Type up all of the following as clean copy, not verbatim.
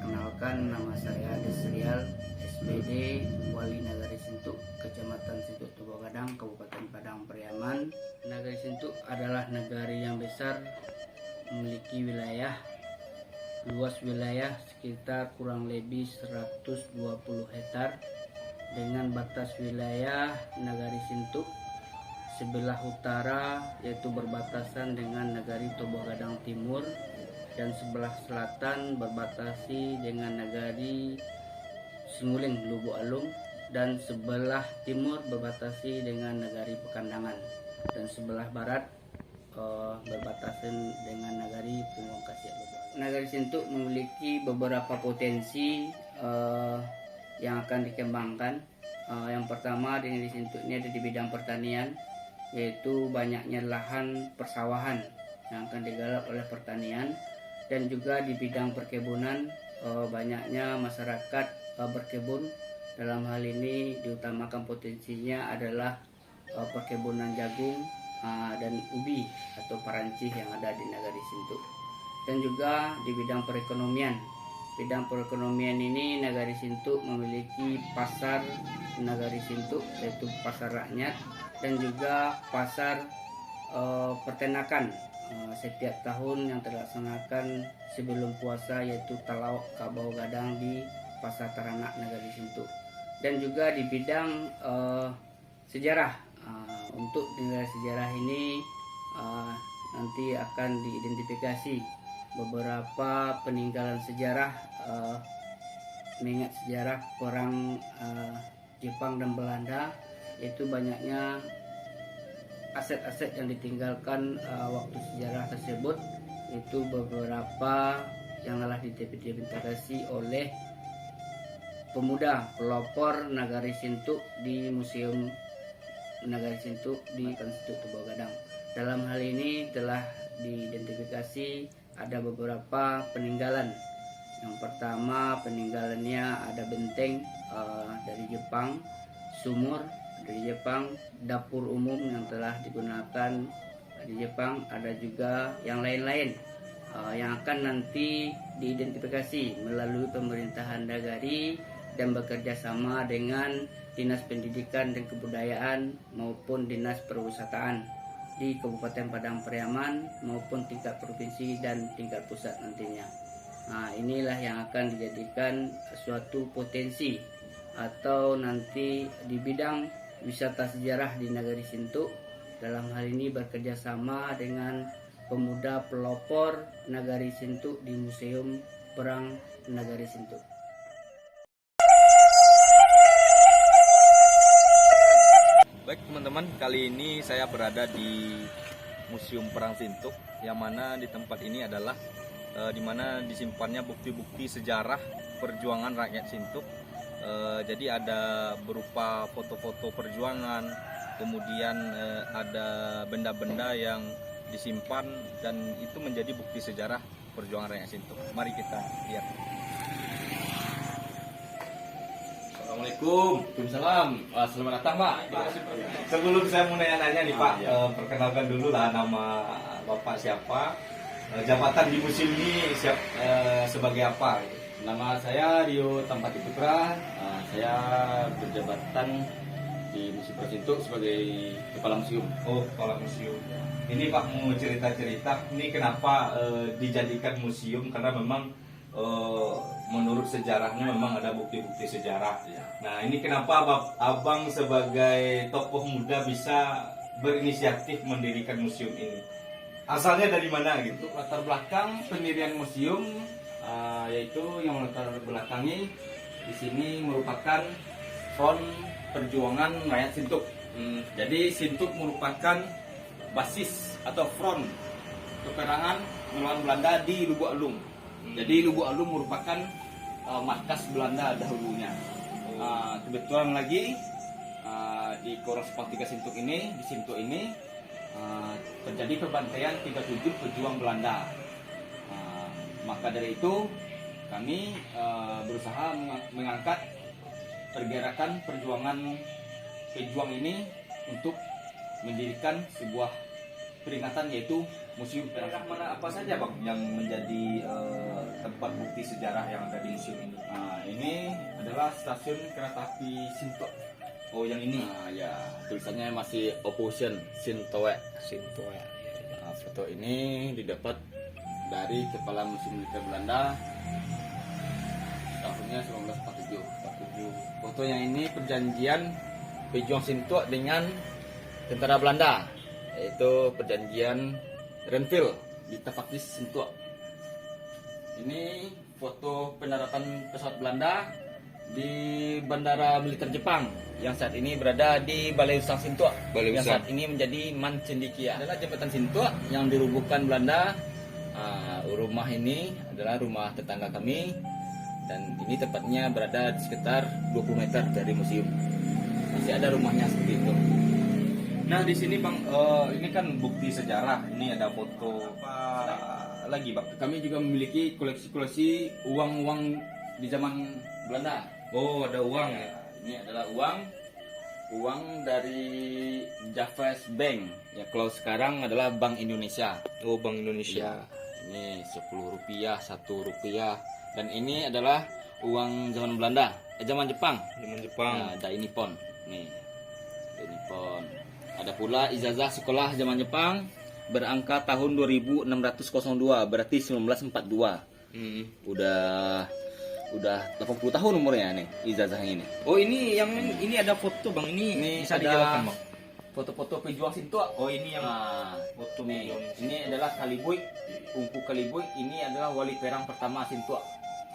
Perkenalkan, nama saya Desrial, SPD, Wali Nagari Sintuk, Kecamatan Sintuk Toba Gadang, Kabupaten Padang Pariaman. Nagari Sintuk adalah nagari yang besar, memiliki luas wilayah sekitar kurang lebih 120 hektar, dengan batas wilayah Nagari Sintuk sebelah utara yaitu berbatasan dengan Nagari Toba Gadang Timur, dan sebelah selatan berbatasi dengan Nagari Singuling Lubuk Alung, dan sebelah timur berbatasi dengan Nagari Pekandangan, dan sebelah barat berbatasan dengan Nagari Punggung Kasiak. Nagari Sintuk memiliki beberapa potensi yang akan dikembangkan. Yang pertama, di Nagari Sintuk ini ada di bidang pertanian, yaitu banyaknya lahan persawahan yang akan digarap oleh pertanian, dan juga di bidang perkebunan, banyaknya masyarakat berkebun. Dalam hal ini diutamakan potensinya adalah perkebunan jagung dan ubi atau parancih yang ada di Nagari Sintuk. Dan juga di bidang perekonomian. Bidang perekonomian ini Nagari Sintuk memiliki pasar Nagari Sintuk, yaitu pasar rakyat, dan juga pasar peternakan setiap tahun yang terlaksanakan sebelum puasa, yaitu Talauk Kabau Gadang di Pasar Taranak Nagari Sintuk. Dan juga di bidang sejarah, untuk di sejarah ini nanti akan diidentifikasi beberapa peninggalan sejarah, mengingat sejarah perang Jepang dan Belanda, yaitu banyaknya aset-aset yang ditinggalkan waktu sejarah tersebut, itu beberapa yang telah diidentifikasi oleh pemuda pelopor Nagari Sintuk di Museum Nagari Sintuk di Sintuk Toba Gadang. Dalam hal ini telah diidentifikasi ada beberapa peninggalan. Yang pertama, peninggalannya ada benteng dari Jepang, sumur dari Jepang, dapur umum yang telah digunakan di Jepang, ada juga yang lain-lain yang akan nanti diidentifikasi melalui pemerintahan Nagari dan bekerja sama dengan Dinas Pendidikan dan Kebudayaan maupun Dinas Perwisataan di Kabupaten Padang Pariaman maupun tingkat provinsi dan tingkat pusat nantinya. Nah, inilah yang akan dijadikan suatu potensi atau nanti di bidang wisata sejarah di Nagari Sintuk. Dalam hal ini bekerja sama dengan pemuda pelopor Nagari Sintuk di Museum Perang Nagari Sintuk. Baik teman-teman, kali ini saya berada di Museum Perang Sintuk, yang mana di tempat ini adalah di mana disimpannya bukti-bukti sejarah perjuangan rakyat Sintuk. Jadi ada berupa foto-foto perjuangan, kemudian ada benda-benda yang disimpan, dan itu menjadi bukti sejarah perjuangan rakyat Sintuk. Mari kita lihat. Assalamualaikum. Waalaikumsalam. Selamat datang, Pak. Sebelum saya mau nanya-nanya nih Pak, perkenalkan dulu lah nama Bapak siapa, jabatan di museum ini sebagai apa? Nama saya Rio Tampati Putra. Saya berjabatan di Museum Perang Sintuk sebagai kepala museum. Oh, kepala museum. Ini Pak mau cerita-cerita, ini kenapa dijadikan museum? Karena memang menurut sejarahnya memang ada bukti-bukti sejarah. Nah, ini kenapa Abang sebagai tokoh muda bisa berinisiatif mendirikan museum ini? asalnya dari mana gitu? Untuk latar belakang pendirian museum, yaitu yang latar belakangi di sini merupakan front perjuangan rakyat Sintuk. Jadi Sintuk merupakan basis atau front peperangan melawan Belanda di Lubuk Alung. Jadi Lubuk Alung merupakan markas Belanda dahulunya. Kebetulan lagi di Korps 43 Sintuk ini, di Sintuk ini terjadi pembantaian 37 pejuang Belanda. Maka dari itu kami berusaha mengangkat pergerakan perjuangan pejuang ini untuk mendirikan sebuah peringatan, yaitu Museum Daerah Perang. mana apa saja bang yang menjadi tempat bukti sejarah yang ada di museum ini? Ini adalah stasiun kereta api Sintok. Oh yang ini. Ya, tulisannya masih Opposition Sintowe. Sintoe. Foto ini didapat dari Kepala Museum Militer Belanda tahunnya 1947. Foto yang ini perjanjian pejuang Sintok dengan tentara Belanda, yaitu perjanjian Renville di Tepaktis Sintok. Ini foto pendaratan pesawat Belanda di Bandara Militer Jepang yang saat ini berada di Balai Usang Sintok, yang saat ini menjadi Mancendikia. Adalah jembatan Sintok yang dirubuhkan Belanda. Rumah ini adalah rumah tetangga kami, dan ini tepatnya berada di sekitar 20 meter dari museum. Masih ada rumahnya seperti itu. Nah di sini bang, ini kan bukti sejarah. Ini ada foto apa lagi bang? Kami juga memiliki koleksi-koleksi uang-uang di zaman Belanda. Oh ada uang ya. Ini adalah uang dari Javas Bank. Ya, kalau sekarang adalah Bank Indonesia. Oh Bank Indonesia. Ini 10 rupiah, 1 rupiah. Dan ini adalah uang zaman Belanda, zaman Jepang. Zaman Jepang. Nah, Dai Nippon. Nih, Dai Nippon. Ada pula ijazah sekolah zaman Jepang berangka tahun 2602, berarti 1942. Udah 80 tahun umurnya nih ijazah ini. Oh ini yang ini ada foto bang. Ini bisa ada dijelaskan bang. Foto-foto pejuang Sintok. Oh ini yang Foto nih. Ini adalah Kalibuik, Ungku Kalibuik. Ini adalah wali perang pertama Sintok.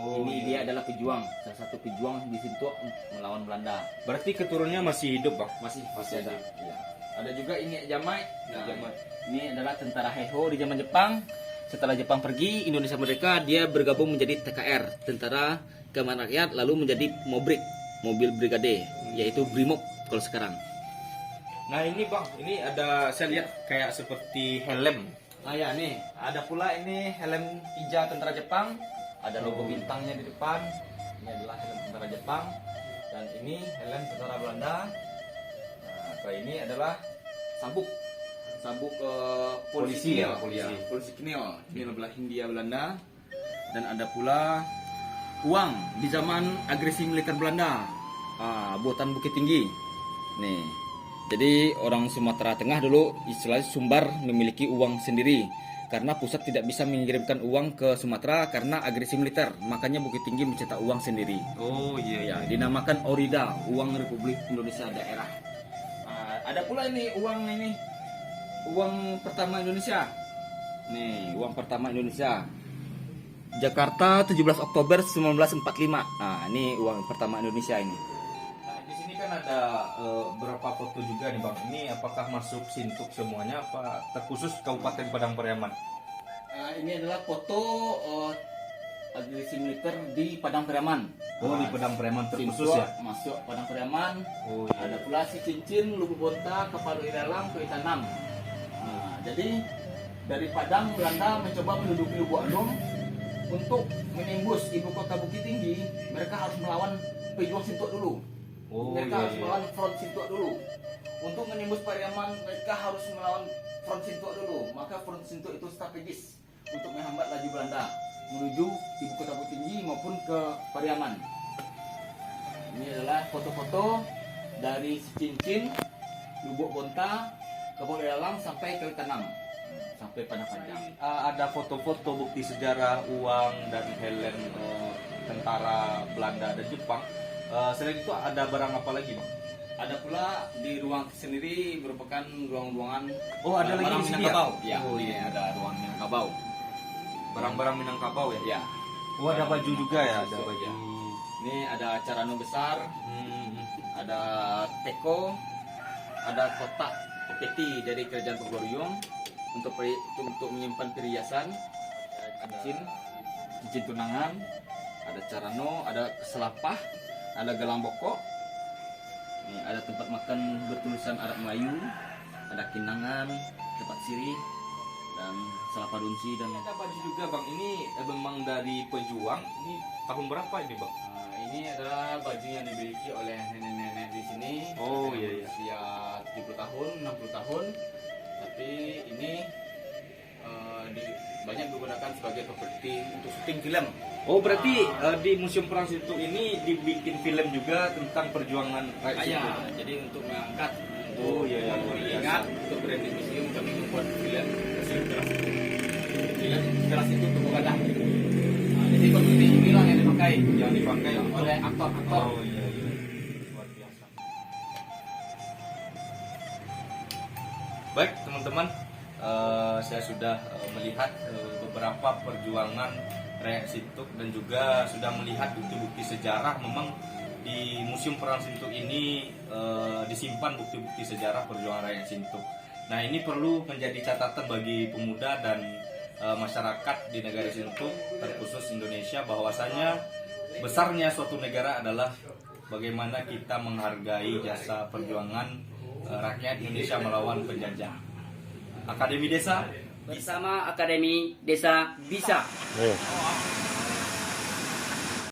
Oh, Ini iya. dia adalah pejuang, salah satu pejuang di Sintok melawan Belanda. Berarti keturunannya masih hidup bang. Masih ada. Iya. Ada juga ini Jamai. Jamai. Ini adalah tentara Heiho di zaman Jepang. Setelah Jepang pergi, Indonesia merdeka, dia bergabung menjadi TKR, Tentara Keamanan Rakyat, lalu menjadi Mobrik, mobil brigade, yaitu Brimob kalau sekarang. Nah ini bang, ini ada saya lihat kayak seperti helm. Ya nih, ada pula ini helm hijau tentara Jepang, ada logo bintangnya di depan. Ini adalah helm tentara Jepang, dan ini helm tentara Belanda. Nah, kalau ini adalah sabuk Polisi ya, polisi. Polisi Knil, ini belah Hindia Belanda. Dan ada pula uang di zaman agresi militer Belanda, buatan Bukit Tinggi. Nih, jadi orang Sumatera Tengah dulu istilahnya Sumbar memiliki uang sendiri karena pusat tidak bisa mengirimkan uang ke Sumatera karena agresi militer, makanya Bukit Tinggi mencetak uang sendiri. Oh iya. Ya, dinamakan Orida, uang Republik Indonesia Daerah. Ada pula ini uang pertama Indonesia. Nih, uang pertama Indonesia. Jakarta 17 Oktober 1945. Nah, ini uang pertama Indonesia ini. Nah di sini kan ada beberapa foto juga nih bang. Ini apakah masuk Sintuk semuanya apa terkhusus Kabupaten Padang Pariaman? Ini adalah foto agresi militer di Padang Pariaman. Oh di Padang Pariaman terkhusus Sintua ya? masuk Padang Pariaman. Oh Ada pula si cincin, Lubu Bonta, Kepalu Iralang, Kuitanam. Nah, jadi dari Padang Belanda mencoba menduduki Lubuk Alung untuk menimbus ibu kota Bukit Tinggi. Mereka harus melawan pejuang Sintok dulu. Oh, Mereka iya, harus iya. melawan front Sintok dulu. Untuk menimbus Pariaman, mereka harus melawan front Sintok dulu. Maka front Sintok itu strategis untuk menghambat laju Belanda menuju ibu kota Bukit Tinggi maupun ke Pariaman. Ini adalah foto-foto dari Cincin, Lubuk Bonta, Kebun Dalang sampai ke Tanam, sampai Padang Panjang. Ada foto-foto bukti sejarah uang dan helm tentara Belanda dan Jepang. Selain itu ada barang apa lagi bang? Ada pula di ruang sendiri merupakan ruang-ruangan Oh, ada lagi di sini ya? Minangkabau. Ya, Oh, ini iya. ada ruang Minangkabau. Barang-barang Minangkabau ya? Ya. Oh, ada baju juga ya, ada Ya. baju. Ini ada carano besar, Hmm. ada teko, ada kotak peti dari kerajaan Pogoriong untuk menyimpan perhiasan, cincin tunangan, ada carano, ada selapah, ada gelang bokok. Ini ada tempat makan bertulisan Arab Melayu, ada kinangan, tempat sirih, dan selapah dunsi dan Ini ada baju juga bang, ini memang dari pejuang. Ini tahun berapa ini bang? ini adalah baju yang dimiliki oleh nenek-nenek di sini. Oh, yang iya, iya. berusia 70 tahun, 60 tahun. Tapi ini banyak digunakan sebagai properti untuk syuting film. Oh, berarti di Museum Perang Sintuk ini dibikin film juga tentang perjuangan rakyat Ya, Sintuk. jadi untuk mengangkat, Oh, iya, iya, luar biasa. ingat untuk branding museum kami membuat film kelas itu untuk Gadang. Nah, jadi properti inilah yang dipakai oleh aktor-aktor. Oh iya, iya. Luar biasa. Baik teman-teman, saya sudah melihat beberapa perjuangan rakyat Sintuk dan juga sudah melihat bukti-bukti sejarah. Memang di Museum Perang Sintuk ini disimpan bukti-bukti sejarah perjuangan rakyat Sintuk. Nah, ini perlu menjadi catatan bagi pemuda dan masyarakat di negara Sintuk, terkhusus Indonesia, bahwasanya besarnya suatu negara adalah bagaimana kita menghargai jasa perjuangan rakyat Indonesia melawan penjajah. Akademi Desa bersama Akademi Desa Bisa.